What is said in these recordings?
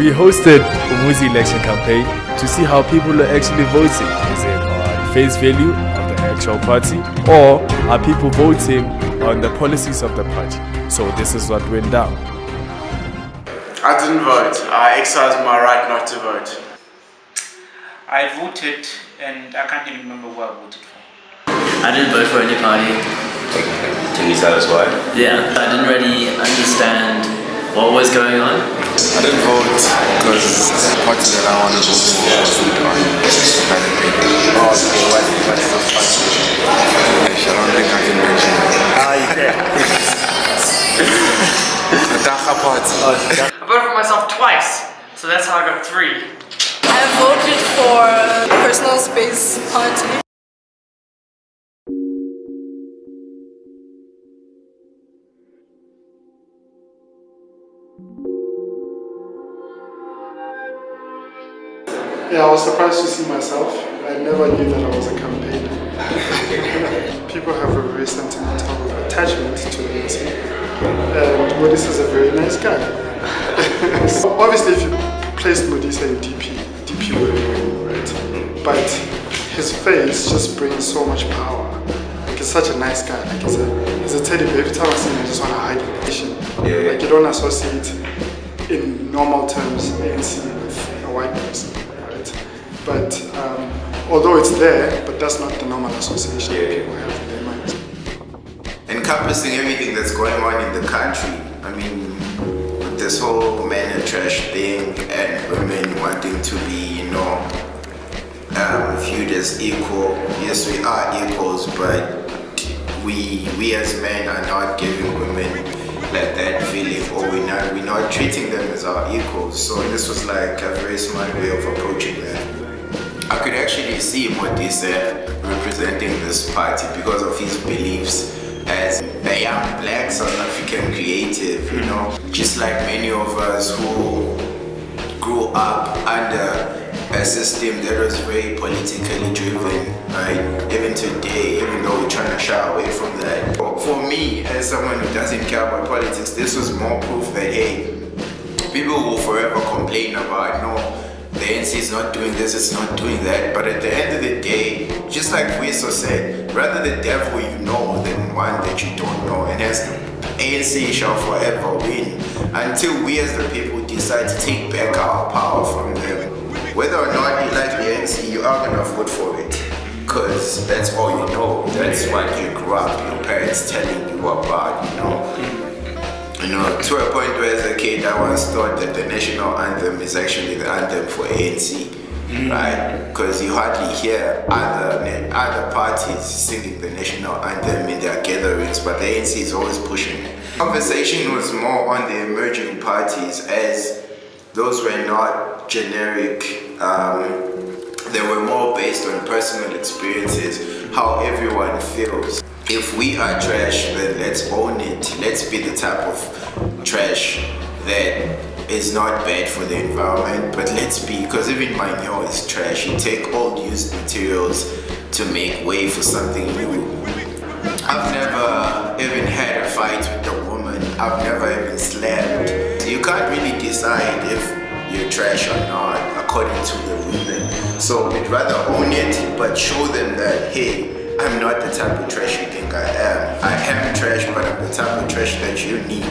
We hosted Umuzi election campaign to see how people are actually voting. Is it on face value of the actual party, or are people voting on the policies of the party? So this is what went down. I didn't vote. I exercised my right not to vote. I voted and I can't even remember who I voted for. I didn't vote for any party. Can you tell us why? Yeah, I didn't really understand what was going on. I didn't vote because the party that I want to vote for wasn't on independent paper. Oh, okay, what's the party? I don't think I can mention it. You can. The Dacha party. I voted for myself twice, so that's how I got 3. I voted for Personal Space Party. Yeah, I was surprised to see myself. I never knew that I was a campaigner. People have a very sentimental attachment to ANC. And Modise is a very nice guy. So obviously, if you placed Modise in DP would win, right? But his face just brings so much power. Like, he's such a nice guy. Like, he's a teddy bear. Every time I see him, I just want to hide in the nation. Like, you don't associate, in normal terms, ANC with a white person. But although it's there, but that's not the normal association that people have in their minds. Encompassing everything that's going on in the country. I mean, with this whole men and trash thing and women wanting to be, viewed as equal. Yes, we are equals, but we as men are not giving women like that feeling, or we're not treating them as our equals. So this was like a very smart way of approaching that. I could actually see Modise representing this party because of his beliefs as a young black South African creative, just like many of us who grew up under a system that was very politically driven, right? Even today, even though we're trying to shy away from that. For me, as someone who doesn't care about politics, this was more proof that, hey, people will forever complain about, the ANC is not doing this, it's not doing that, but at the end of the day, just like Wiso said, rather the devil you know than one that you don't know, and hence ANC shall forever win until we as the people decide to take back our power from them. Whether or not you like the ANC, you are gonna vote for it, because that's all you know, that's what you grew up, your parents telling you about, to a point where as a kid I once thought that the national anthem is actually the anthem for ANC, right? Because you hardly hear other parties singing the national anthem in their gatherings, but the ANC is always pushing it. Conversation was more on the emerging parties, as those were not generic, they were more based on personal experiences, how everyone feels. If we are trash, then let's own it. Let's be the type of trash that is not bad for the environment, but let's be, because even manure is trash. You take old used materials to make way for something new. I've never even had a fight with a woman. I've never even slept. You can't really decide if you're trash or not according to the women. So we'd rather own it, but show them that, hey, I'm not the type of trash you think I am. I am trash, but I'm the type of trash that you need,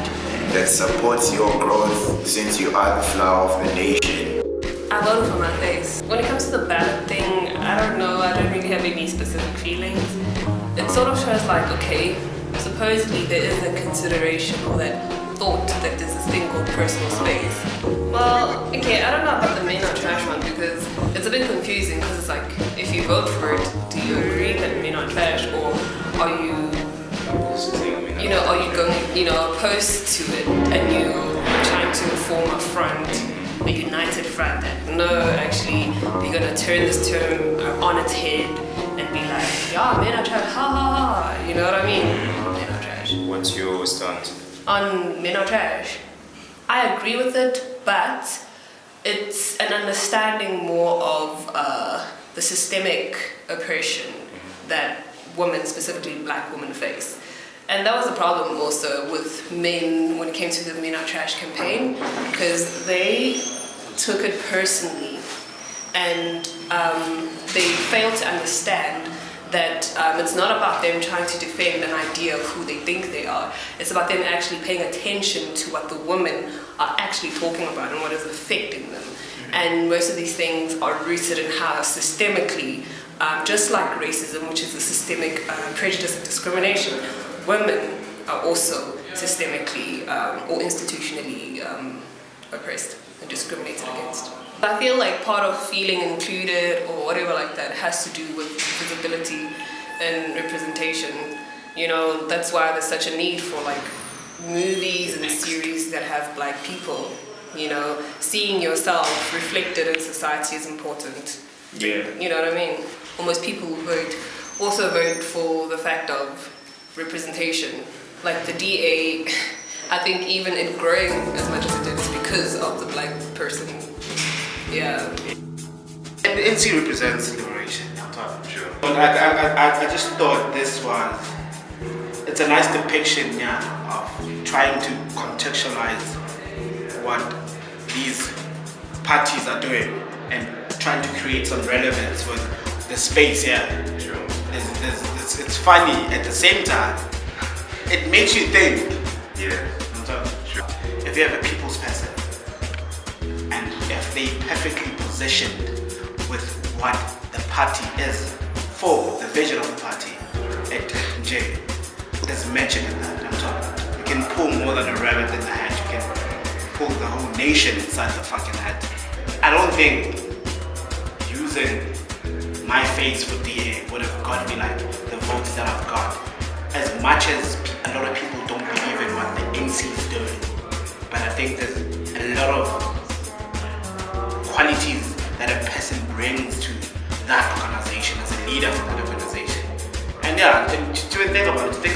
that supports your growth, since you are the flower of the nation. I voted for my face. When it comes to the ballot thing, I don't know, I don't really have any specific feelings. It sort of shows like, okay, supposedly there is a consideration or that thought that there's this thing called personal space. Well, okay, I don't know about the men are trash one, because it's a bit confusing, because it's like, if you vote for it, do you agree that men are trash, or are you going, opposed to it, and you're trying to form a front, a united front that, no, actually, you're gonna turn this term on its head and be like, yeah, men are trash, ha ha ha, you know what I mean? Men are trash. What's your stance on men are trash? I agree with it, but it's an understanding more of the systemic oppression that women, specifically black women, face. And that was a problem also with men when it came to the Men Are Trash campaign, because they took it personally, and they failed to understand that it's not about them trying to defend an idea of who they think they are. It's about them actually paying attention to what the women are actually talking about and what is affecting them. And most of these things are rooted in how systemically, just like racism, which is a systemic prejudice and discrimination, women are also systemically or institutionally oppressed and discriminated against. I feel like part of feeling included or whatever like that has to do with visibility and representation. You know, that's why there's such a need for like movies and series that have black people. You know, seeing yourself reflected in society is important. Yeah. You know what I mean? Almost people who vote also vote for the fact of representation. Like the DA, I think even it growing as much as it did is because of the black person. Yeah. And the NC represents liberation, sure. But I just thought this was, it's a nice depiction, yeah, of trying to contextualize what these parties are doing and trying to create some relevance with the space, yeah. Sure. It's funny at the same time. It makes you think. Yeah. Sure. If you have a people's person, and if they perfectly positioned with what the party is for, the vision of the party, there's mention in that. I'm talking. You can pull more than a rabbit in the hat. You can pull the whole nation inside the fucking hat. I don't think using my face for DA would have got me like the votes that I've got. As much as a lot of people don't believe in what the NC is doing, but I think there's a lot of qualities that a person brings to that organization as a leader for that organization. And yeah, think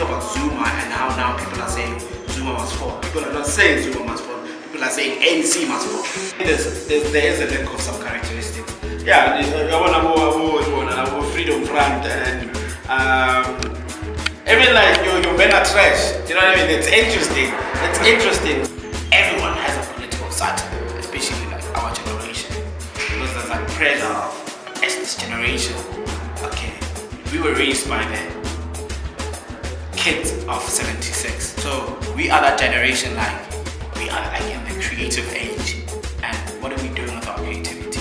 about Zuma and how now people are saying Zuma must fall. People are not saying Zuma must fall. People are saying NC must fall. There is a link of some characteristics. Yeah, I want freedom front and even like your men are trash. You know what I mean? It's interesting. It's interesting. Everyone has a political side, especially like our generation. Because there's like pressure of as this generation. Okay, we were raised by the kids of 76. So we are that generation, like we are like in the creative age. And what are we doing with our creativity?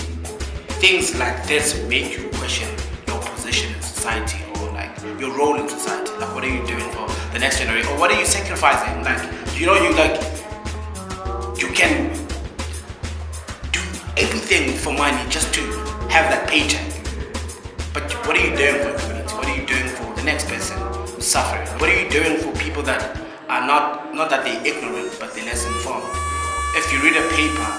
Things like this make you question your position in society, or like your role in society. Like, what are you doing for the next generation, or what are you sacrificing? Like, you know, you can do everything for money just to have that paycheck. But what are you doing for the community? What are you doing for the next person who's suffering? What are you doing for people that are not that they're ignorant, but they're less informed? If you read a paper,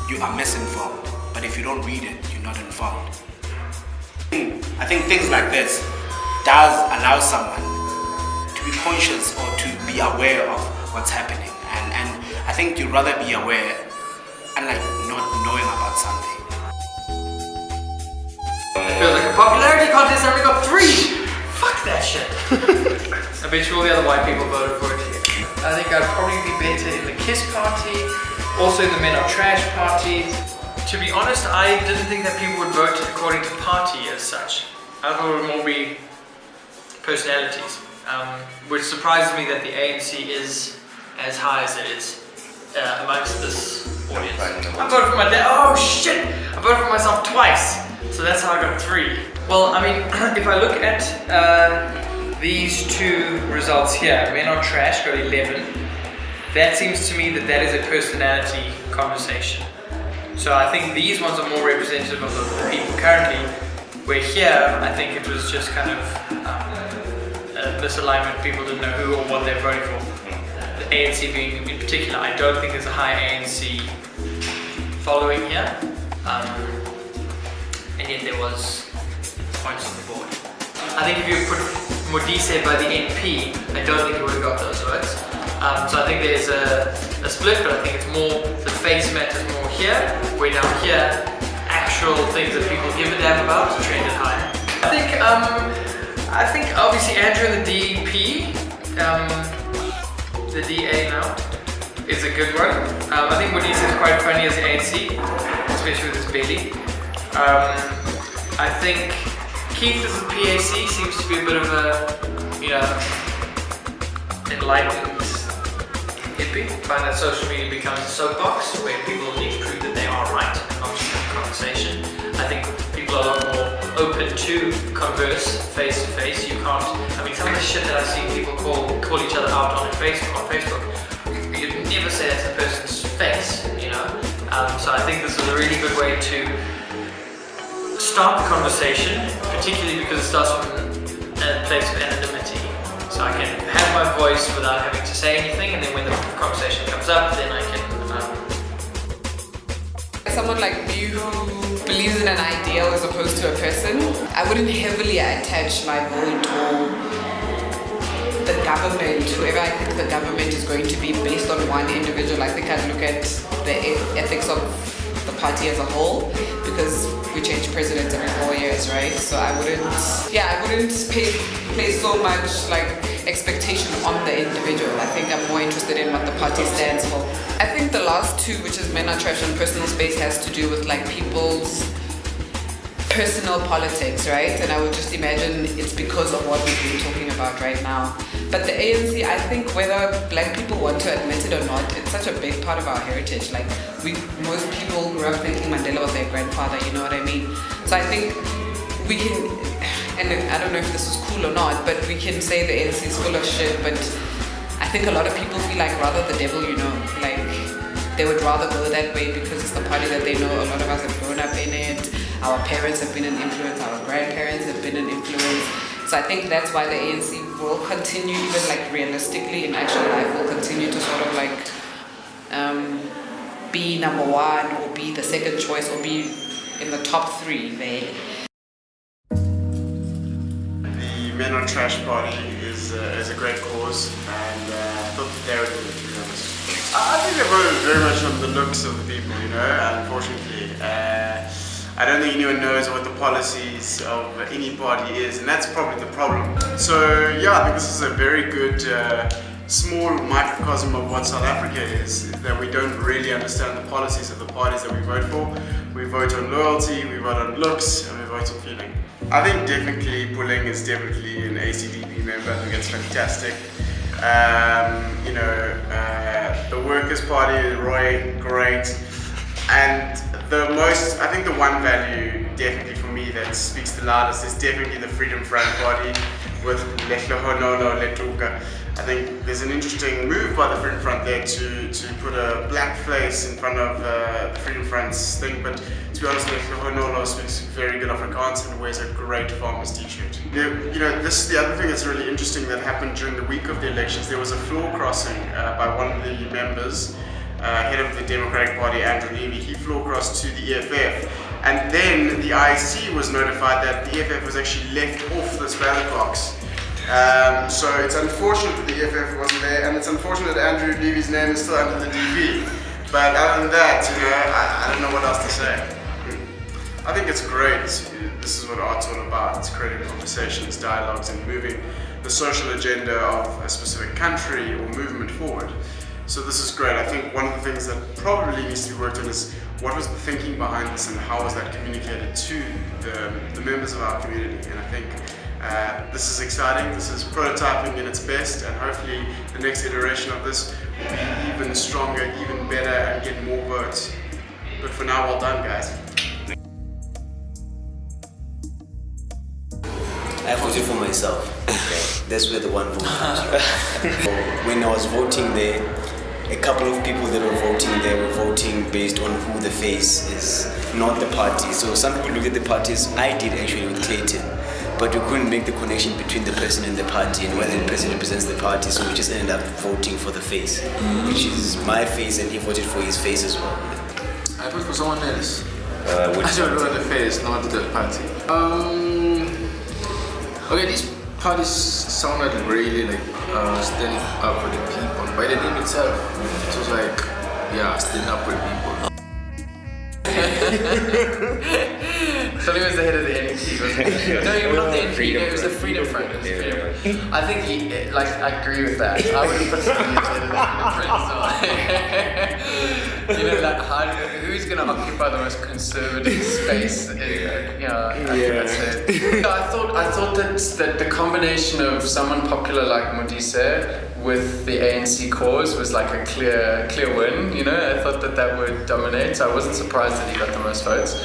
you are misinformed. But if you don't read it, you're not informed. I think things like this does allow someone to be conscious or to be aware of what's happening. And I think you'd rather be aware and like not knowing about something. It feels like a popularity contest and we got 3! Fuck that shit. I bet you all the other white people voted for it. I think I'd probably be better in the KISS party, also in the Men Are Trash party. To be honest, I didn't think that people would vote according to party as such. I thought it would more be personalities, which surprises me that the ANC is as high as it is amongst this audience. I voted for my dad. Oh shit! I voted for myself twice, so that's how I got 3. Well, I mean, if I look at these 2 results here, Men Are Trash got 11. That seems to me that that is a personality conversation. So I think these ones are more representative of the people currently, where here I think it was just kind of a misalignment. People didn't know who or what they're voting for. The ANC being in particular, I don't think there's a high ANC following here, and yet there was points on the board. I think if you put Modise by the NP, I don't think he would have got those votes. So I think there's a split, but I think it's more, the face matters more here, where down here, actual things that people give a damn about trended higher. I think obviously Andrew and the DP, the DA now, is a good one. I think what he says is quite funny as ANC, especially with his belly. I think Keith as a PAC seems to be a bit of a, you know, enlightened hippie. I find that social media becomes a soapbox where people need to prove that they are right and not just have a conversation. I think people are a lot more open to converse face to face. You can't, I mean, some of the shit that I've seen people call each other out on Facebook, you'd never say that's a person's face, you know? So I think this is a really good way to start the conversation, particularly because it starts from a place of anonymity. So I can have my voice without having to say anything, and then when the conversation comes up, then I can... Someone like me who believes in an ideal as opposed to a person, I wouldn't heavily attach my vote to the government, whoever I think the government is going to be based on one individual. I think I'd look at the ethics of the party as a whole, because we change presidents every 4 years, right? So I wouldn't place so much like expectation on the individual. I think I'm more interested in what the party stands for. I think the last two, which is men are trash and personal space, has to do with like people's personal politics, right? And I would just imagine it's because of what we've been talking about right now. But the ANC, I think whether black people want to admit it or not, it's such a big part of our heritage. Like most people grew up thinking Mandela was their grandfather, you know what I mean? So I think we can, and I don't know if this is cool or not, but we can say the ANC is full of shit, but I think a lot of people feel like rather the devil, you know, like they would rather go that way because it's the party that they know. A lot of us have grown up in it. Our parents have been an influence, our grandparents have been an influence. So I think that's why the ANC will continue, even like realistically in actual life, will continue to sort of like be number one or be the second choice or be in the top three, really. The Men on Trash Party is a great cause, and I thought that they were good, to be honest. I think they voted very much on the looks of the people, you know, unfortunately. I don't think anyone knows what the policies of any party is, and that's probably the problem. So yeah, I think this is a very good small microcosm of what South Africa is, that we don't really understand the policies of the parties that we vote for. We vote on loyalty, we vote on looks, and we vote on feeling. I think definitely Pulling is definitely an ACDP member. I think it's fantastic. You know, the Workers' Party, Roy, great. And I think the one value definitely for me that speaks the loudest is definitely the Freedom Front Party with Lehlohonolo Letuka. I think there's an interesting move by the Freedom Front there to put a black face in front of the Freedom Front's thing, but to be honest, Lehlohonolo speaks very good Afrikaans and wears a great farmer's t-shirt. You know, this is the other thing that's really interesting that happened during the week of the elections. There was a floor crossing by one of the members, head of the Democratic Party, Andrew Levy. He floor crossed to the EFF, and then the IEC was notified that the EFF was actually left off this ballot box. So it's unfortunate that the EFF wasn't there, and it's unfortunate that Andrew Levy's name is still under the DP. But other than that, you know, I don't know what else to say. I think it's great. This is what art's all about. It's creating conversations, dialogues, and moving the social agenda of a specific country or movement forward. So this is great. I think one of the things that probably needs to be worked on is what was the thinking behind this and how was that communicated to the members of our community. And I think this is exciting. This is prototyping in its best, and hopefully the next iteration of this will be even stronger, even better, and get more votes. But for now, well done, guys. I voted for myself. That's where the one vote comes from. When I was voting there, a couple of people that were voting there were voting based on who the face is, not the party. So some people look at the parties. I did actually with Clayton, but we couldn't make the connection between the person and the party and whether the person represents the party, so we just ended up voting for the face, which is my face, and he voted for his face as well. I voted for someone else. I don't know the face, not the party. Okay, these parties sounded really like standing up for the people. By the name itself, it was like, yeah, standing up for the people. Tony was the head of the NP, wasn't he? No, not the NP, it was the Freedom Front. I think I agree with that. I would have put Tony as head of the Freedom Front as well. Who's going to occupy the most conservative space? That's it. I thought that the combination of someone popular like Modise with the ANC cause was like a clear win. I thought that would dominate. So I wasn't surprised that he got the most votes.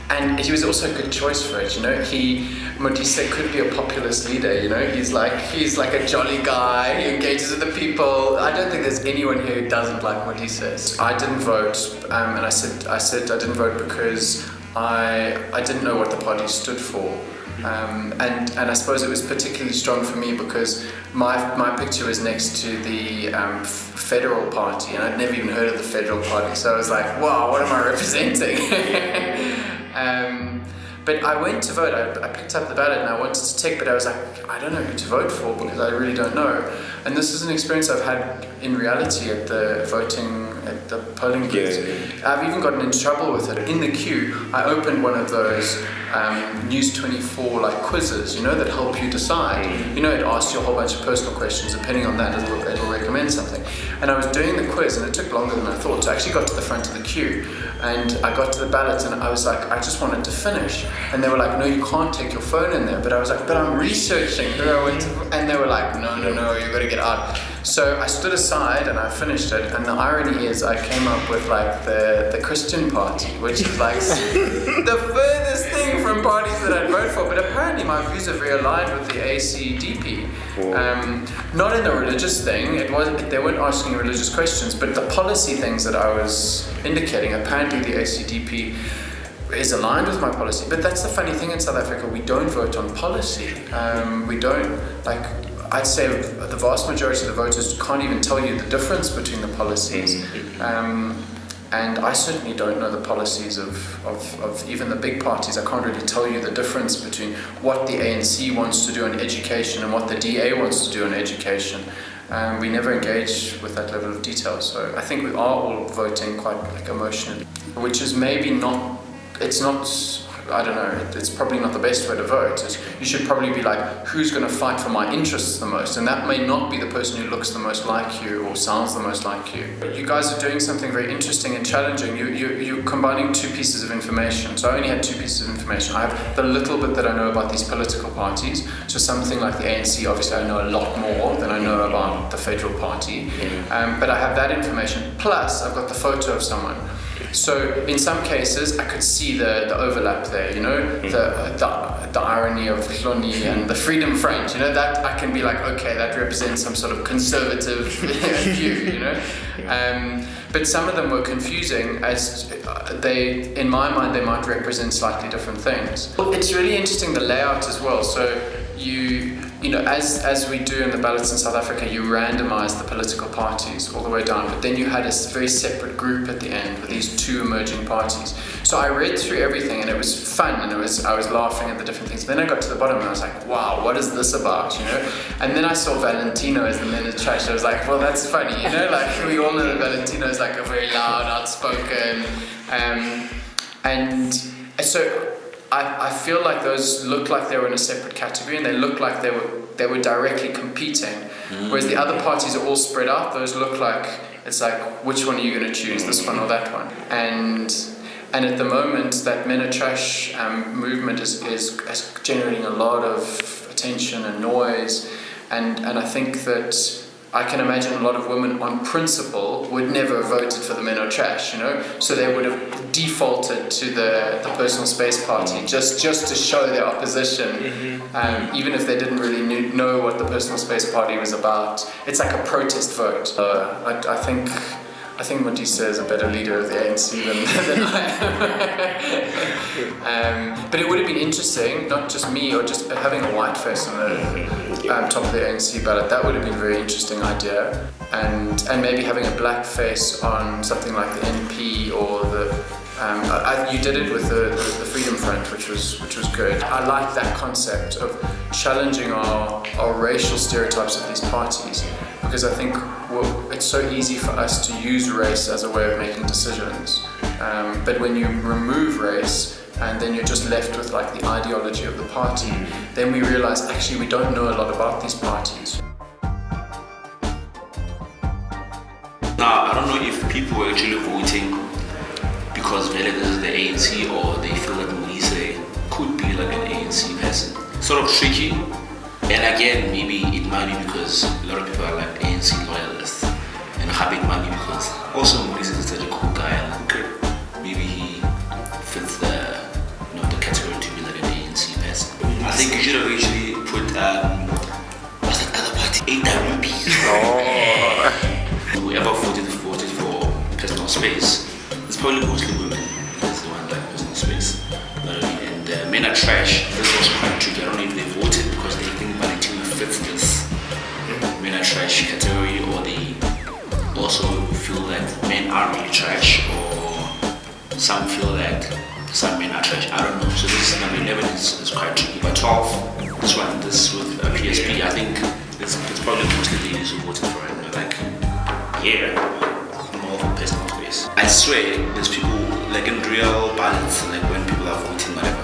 And he was also a good choice for it. Modise could be a populist leader. He's like a jolly guy. He engages with the people. I don't think there's anyone here who doesn't like Modise. I didn't vote, and I said I didn't vote because I didn't know what the party stood for. And I suppose it was particularly strong for me because my picture was next to the Federal Party, and I'd never even heard of the Federal Party, so I was like, wow, what am I representing? But I went to vote. I picked up the ballot and I wanted to tick, but I was like, I don't know who to vote for because I really don't know. And this is an experience I've had in reality at the polling booths. I've even gotten into trouble with it. In the queue, I opened one of those News 24 quizzes, that help you decide. It asks you a whole bunch of personal questions. Depending on that, it'll recommend something. And I was doing the quiz, and it took longer than I thought. So I actually got to the front of the queue, and I got to the ballot, and I was like, I just wanted to finish. And they were like, no, you can't take your phone in there. But I was like, but I'm researching who I went to. And they were like, no, you've got to get out. So I stood aside and I finished it. And the irony is I came up with the Christian Party, which is the furthest thing from parties that I'd vote for. But apparently my views are very aligned with the ACDP. Not in the religious thing. They weren't asking religious questions, but the policy things that I was indicating, apparently the ACDP is aligned with my policy. But that's the funny thing in South Africa, we don't vote on policy. We don't, I'd say the vast majority of the voters can't even tell you the difference between the policies. And I certainly don't know the policies of even the big parties. I can't really tell you the difference between what the ANC wants to do on education and what the DA wants to do on education. We never engage with that level of detail. So I think we are all voting quite emotionally, which is maybe not, I don't know, it's probably not the best way to vote. You should probably be like, who's going to fight for my interests the most? And that may not be the person who looks the most like you or sounds the most like you. But you guys are doing something very interesting and challenging. You're combining two pieces of information. So I only had two pieces of information. I have the little bit that I know about these political parties. So something like the ANC, obviously I know a lot more than I know about the Federal Party. But I have that information. Plus, I've got the photo of someone. So in some cases, I could see the overlap there, the irony of Hloni and the Freedom Front, that I can be like, okay, that represents some sort of conservative view, But some of them were confusing as in my mind, they might represent slightly different things. It's really interesting, the layout as well. So as we do in the ballots in South Africa, you randomize the political parties all the way down, but then you had a very separate group at the end with these two emerging parties. So I read through everything and it was fun and I was laughing at the different things. Then I got to the bottom and I was like, wow, what is this about, And then I saw Valentino as the men of trash. I was like, well, that's funny, we all know that Valentino is a very loud, outspoken, and so I feel like those looked like they were in a separate category and they looked like they were directly competing. Whereas the other parties are all spread out. Those look like, it's like, which one are you going to choose, this one or that one? And at the moment, that Men Are Trash movement is generating a lot of attention and noise. And I think that I can imagine a lot of women on principle would never have voted for the Men Are Trash, so they would have defaulted to the Personal Space Party just to show their opposition, even if they didn't really know what the Personal Space Party was about. It's like a protest vote. I think Modise is a better leader of the ANC than I am. But it would have been interesting, not just me or just having a white face on the top of the ANC ballot. That would have been a very interesting idea. And maybe having a black face on something like the NP or you did it with the Freedom Front, which was good. I like that concept of challenging our racial stereotypes of these parties, because I think it's so easy for us to use race as a way of making decisions. But when you remove race, and then you're just left with like the ideology of the party, then we realize actually we don't know a lot about these parties. Now, I don't know if people were actually voting because maybe this is the ANC or they feel that Umuzi could be like an ANC person. Sort of tricky. And again, maybe it might be because a lot of people are like ANC loyalists. And Habib might be because also Umuzi is such a cool guy and maybe he fits the category to be like an ANC person. I think you should have actually put what's that other party? AWP. Whoever voted for personal space, it's probably mostly women. That's the one like personal space. And men are trash. This was quite tricky. I don't know if they voted because they think Valentino fits this men are trash category, or they also feel that men are really trash, or some feel that some men are trash. I don't know. So this number 11 is quite tricky. But 12, this with PSP, I think it's probably mostly ladies who voted for it. Like, yeah, more of a personal space. I swear, there's people like in real balance, like when people are voting, whatever.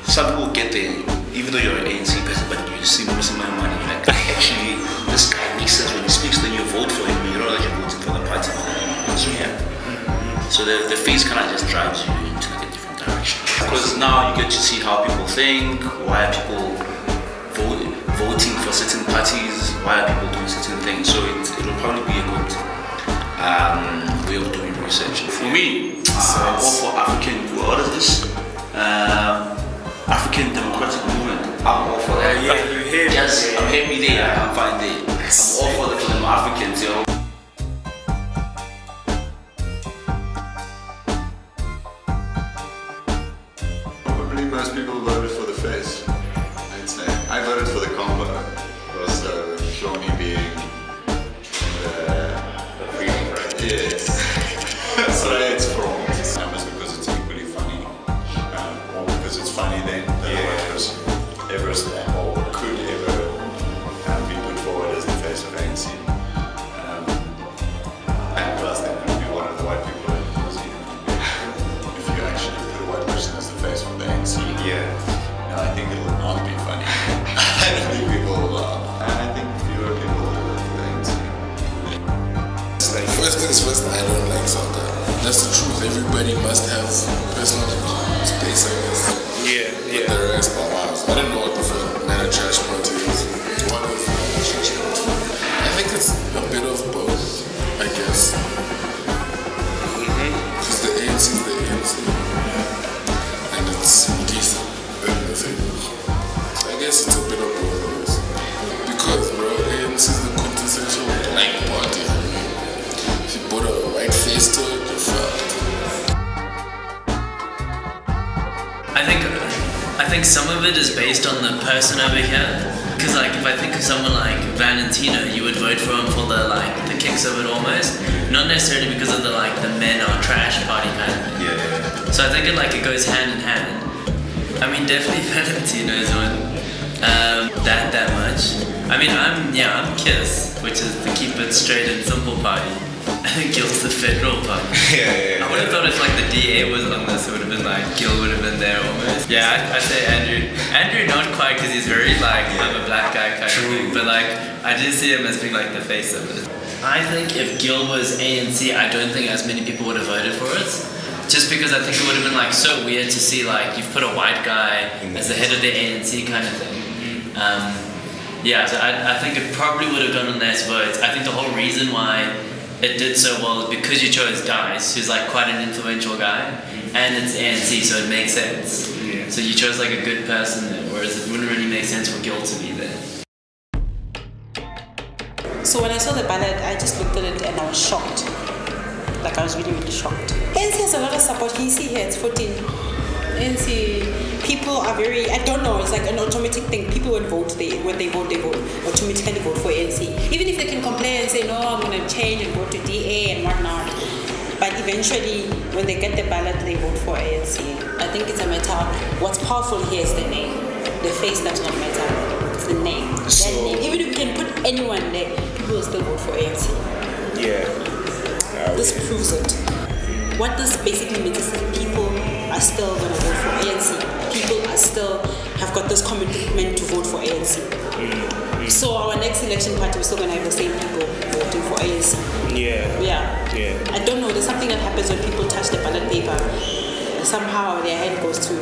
Some people get there, even though you're an ANC person, but you see most of my money, like actually, this guy makes sense when he speaks, then you vote for him, you know that you're voting for the party. So yeah. So the face kind of just drives you into like a different direction. Because now you get to see how people think, why are people voting for certain parties, why are people doing certain things. So it will probably be a good way of doing research. For me, all for African, what is this? African Democratic Movement. I'm all for that. Yeah, you hear me. Yes, I'm happy there, I'm fine there. I'm all for the Africans, yo. Probably most people voted for the face, I'd say. I voted for the combo. Also, Shlomi being the freedom, right? Yes. So it's from numbers because it's equally funny. Or because it's funny then. Otherwise, ever or could ever be put forward as the face of ANC. And plus, then it would be one of the white people in Umuzi. If you actually put a white person as the face of the ANC. Yeah. No, I think it will not be funny. I don't think people will laugh. And I think fewer people will vote for the ANC. First things first, I don't like soccer. That's the truth. Everybody must have personal space, I guess. Yeah. But the rest, wow. I don't know what the fuck man a trash party is. What is a trash party? I think it's a bit of both, I guess. Because the ANC is the ANC. And it's decent. So I guess it's a bit of both. Because, bro, ANC is the quintessential black party. If you put a white face to it, you're fucked. I think some of it is based on the person over here. Because like if I think of someone like Valentino, you would vote for him for the kicks of it almost. Not necessarily because of the men are trash party kind of thing. Yeah. So I think it goes hand in hand. I mean definitely Valentino is one. That much. I mean I'm KISS, which is the Keep It Straight and Simple party. I think Gil's the federal party. Yeah. I would have thought if the DA was on this, it would have been Gil would have been there almost. Yeah, I'd say Andrew. Andrew not quite because he's very I'm a black guy kind of thing. But I do see him as being the face of it. I think if Gil was ANC, I don't think as many people would have voted for it. Just because I think it would have been so weird to see you've put a white guy as the head of the ANC kind of thing. So I think it probably would have gotten less votes. I think the whole reason why it did so well is because you chose Dice, who's quite an influential guy, and it's ANC, so it makes sense. Yeah. So you chose a good person there, whereas it wouldn't really make sense for Gil to be there. So when I saw the ballot, I just looked at it and I was shocked. I was really, really shocked. ANC has a lot of support. Can you see here? It's 14. ANC, people are very, I don't know, it's an automatic thing. People when they vote, automatically vote for ANC. Even if they can complain and say, no, I'm going to change and vote to DA and whatnot. But eventually, when they get the ballot, they vote for ANC. I think it's a matter of what's powerful here is the name. The face does not matter. It's the name. That name. Even if you can put anyone there, people will still vote for ANC. Yeah. This proves it. What this basically means is that people are are still going to vote for ANC. People are still have got this commitment to vote for ANC. So our next election party, we're still going to have the same people voting for ANC. Yeah. I don't know. There's something that happens when people touch the ballot paper. Somehow their head goes to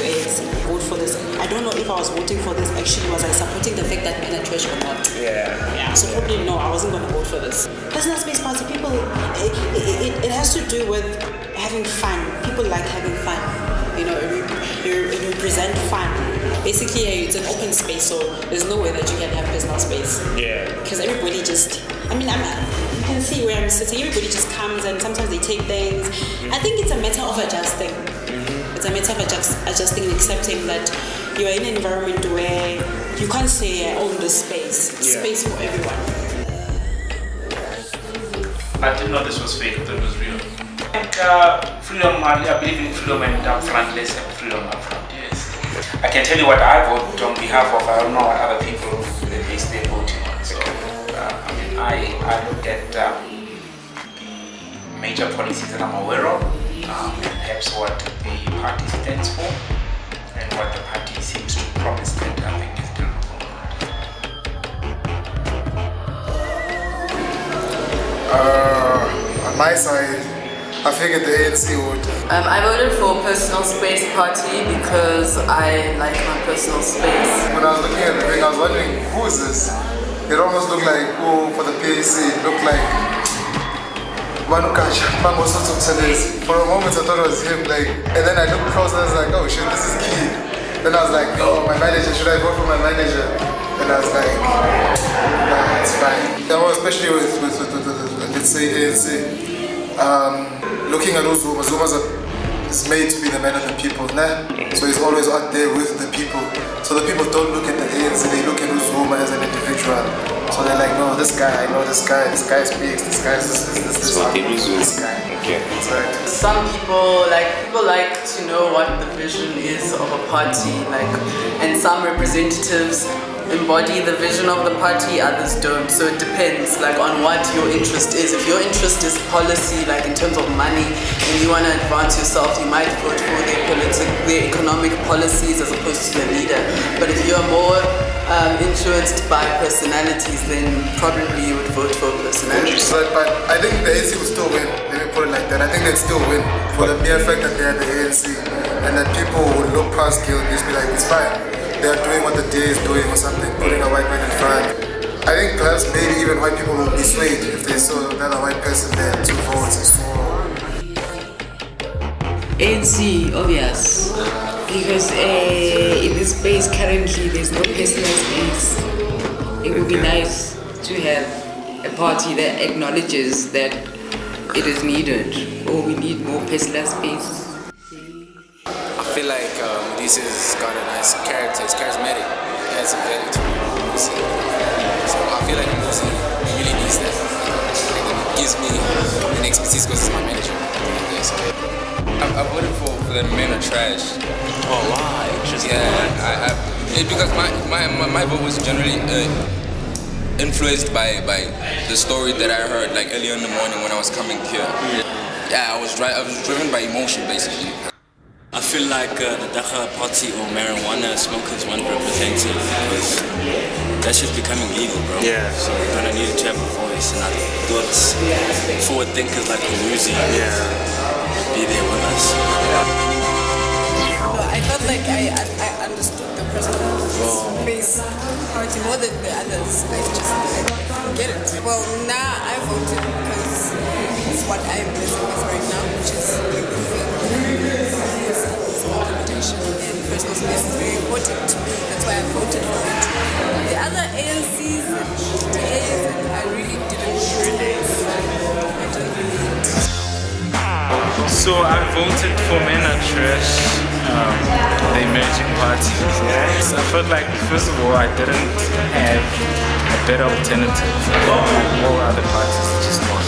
ANC. Vote for this. I don't know if I was voting for this. Actually, was I supporting the fact that men are trash or not? Yeah. So probably no. I wasn't going to vote for this. Personal space party. People. It has to do with having fun. People like having fun. You know, it represent fun. Basically, it's an open space, so there's no way that you can have personal space. Yeah. Because everybody just, you can see where I'm sitting. Everybody just comes and sometimes they take things. I think it's a matter of adjusting. It's a matter of adjusting and accepting that you are in an environment where you can't say I own this space. Space for everyone. I didn't know this was fake. I thought it was real. And freedom, I believe in freedom and frontless and freedom up front, yes. I can tell you what I vote on behalf of. I don't know what other people at least they're voting on. So, I look at the major policies that I'm aware of, perhaps what the party stands for, and what the party seems to promise that I think is deliverable. On my side, I figured the ANC would. I voted for Personal Space Party because I like my personal space. When I was looking at the thing, I was wondering, who is this? It almost looked like, for the PAC, it looked like Manukash, Mango Soto Tselezi. For a moment I thought it was him, and then I looked closer and I was like, oh shit, this is Key. Then I was like, no, my manager, should I vote for my manager? And I was like, nah, it's fine. That was especially with let's say ANC. Looking at Uzuma, Zuma is made to be the man of the people, nah? So he's always out there with the people. So the people don't look at the ANC, they look at Uzuma as an individual. So they're like, no, this guy, I know this guy speaks, this guy is this guy. Okay. Exactly. Some people like to know what the vision is of a party, and some representatives embody the vision of the party, others don't. So it depends on what your interest is. If your interest is policy, in terms of money, and you want to advance yourself, you might vote for their economic policies as opposed to the leader. But if you're more influenced by personalities, then probably you would vote for personalities. But I think the ANC would still win. Let me put it like that. I think they'd still win for the mere fact that they are the ANC, and that people would look past Gil and just be like, it's fine. They are doing what the DA is doing or something, putting a white man in front. I think perhaps maybe even white people will be swayed if they saw another white person there, 2 votes and so on. ANC, obvious. Because in this space currently there's no personal space. It would be nice to have a party that acknowledges that it is needed, or we need more personal space. I feel like Umuzi has got a nice character. He's charismatic. He has a value to Umuzi. So I feel like Umuzi really needs that. It gives me an expertise because he's my manager. Yeah, so. I voted for the men are trash. Oh wow, interesting. Yeah, because my vote was generally influenced by the story that I heard earlier in the morning when I was coming here. Yeah, I was driven by emotion basically. I feel like the Dacha party or marijuana smokers want representative because that's just becoming legal, bro. Yeah. So we're gonna need to have a voice, and I thought forward thinkers like Umuzi be there with us. I felt like I understood the personal space party more than the others. I get it. Well, now I voted because it's what I'm busy with right now, which is improving accommodation and personal space is very important to me. That's why I voted for it. The other ANCs and DAs, I really didn't realize. So I voted for Men Are Trash, the emerging party. So I felt like, first of all, I didn't have a better alternative. All other parties just not.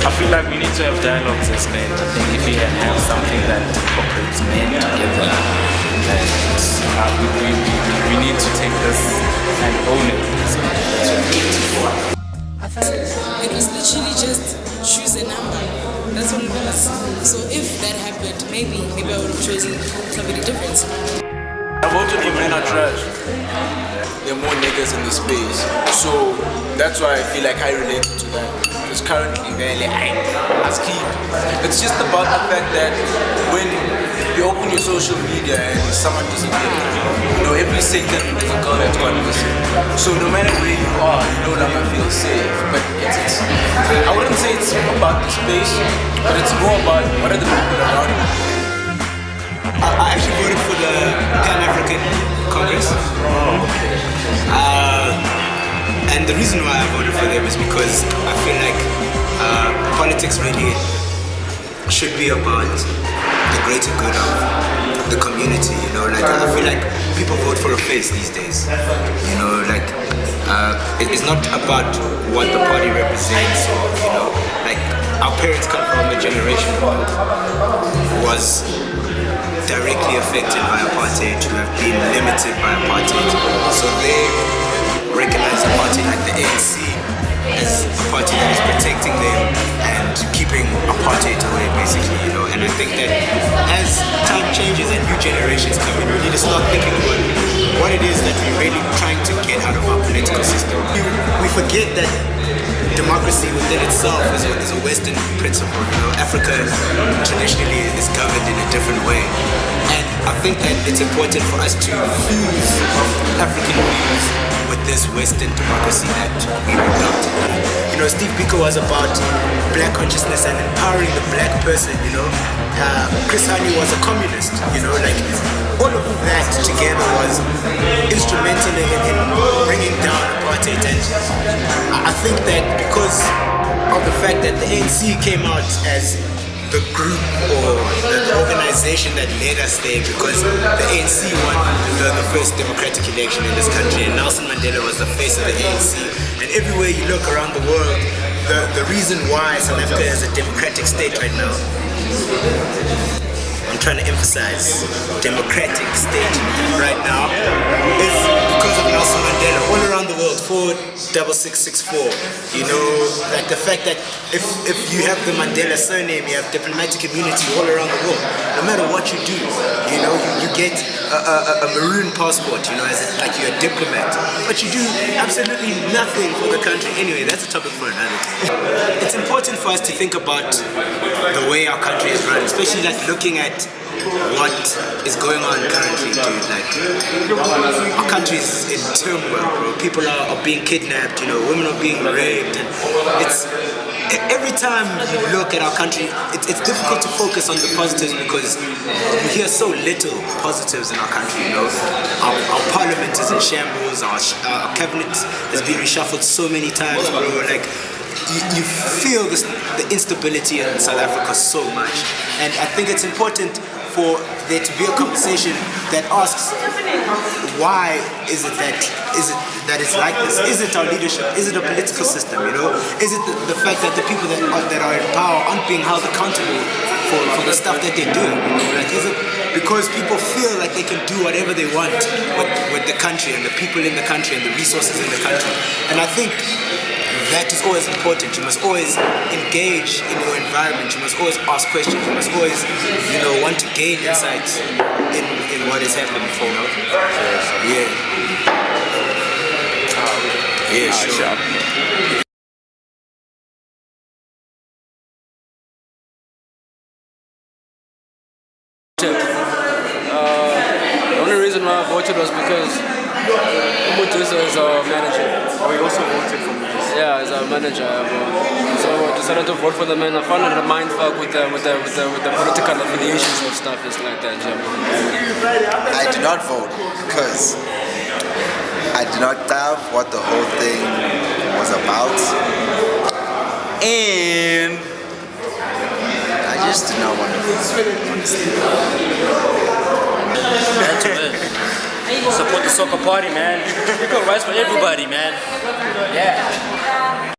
I feel like we need to have dialogues as men. I think if we have something that incorporates men together, and we need to take this and own it. It was literally just choose a number. That's what it was. So if that happened, maybe I would have chosen somebody different. I voted for Men Are Trash. There are more niggas in the space. So that's why I feel like I relate to that. Because currently, really, I'm asking. It's just about the fact that when you open your social media and someone disappears, every second there's a girl that's gone missing. So no matter where you are, that I feel safe. But I wouldn't say it's about the space, but it's more about what are the people around you. I actually voted for the Pan-African Congress. And the reason why I voted for them is because I feel like politics really should be about the greater good of the community, I feel like people vote for a face these days. It's not about what the party represents or, our parents come from a generation who was directly affected by apartheid, who have been limited by apartheid. So they recognize a party like the ANC as a party that is protecting them and keeping apartheid away, basically, And I think that as time changes and new generations come in, we need to start thinking about what it is that we're really trying to get out of our political system. We forget that democracy within itself is a Western principle. Africa traditionally is governed in a different way. And I think that it's important for us to fuse African views with this Western democracy that we've adopted. Steve Biko was about black consciousness and empowering the black person, Chris Hani was a communist, all of that together was instrumental in bringing down apartheid. And I think that because of the fact that the ANC came out as the group or the organization that led us there, because the ANC won the first democratic election in this country and Nelson Mandela was the face of the ANC. And everywhere you look around the world, the reason why South Africa is a democratic state right now, I'm trying to emphasize democratic state right now, is because of Nelson Mandela. All around the world, 46664. The fact that if you have the Mandela surname, you have diplomatic immunity all around the world. No matter what you do, you get a maroon passport, as like you're a diplomat. But you do absolutely nothing for the country. Anyway, that's a topic for another day. It's important for us to think about the way our country is run, especially looking at what is going on currently, dude. Our country is in turmoil, bro. People are being kidnapped, women are being raped, and it's every time you look at our country, it's difficult to focus on the positives because you hear so little positives in our country. Our parliament is in shambles, our cabinet has been reshuffled so many times, bro. You feel the instability in South Africa so much, and I think it's important for there to be a conversation that asks why is it that it's like this? Is it our leadership? Is it a political system? Is it the fact that the people that are in power aren't being held accountable for the stuff that they do? Is it because people feel like they can do whatever they want with the country and the people in the country and the resources in the country? And I think that is always important. You must always engage in your environment. You must always ask questions. You must always, want to gain insights in what is happening. Yeah. Yeah, sure. The only reason why I voted was because Umuzi is our manager. Oh, you also voted for me? Yeah, as our manager. So I decided to vote for the man. I found it a mindfuck with the political affiliations and stuff. It's like that. Yeah. I did not vote because I did not know what the whole thing was about, and I just did not want to vote, honestly. That's it. Support the soccer party, man. We got rights for everybody, man. Yeah.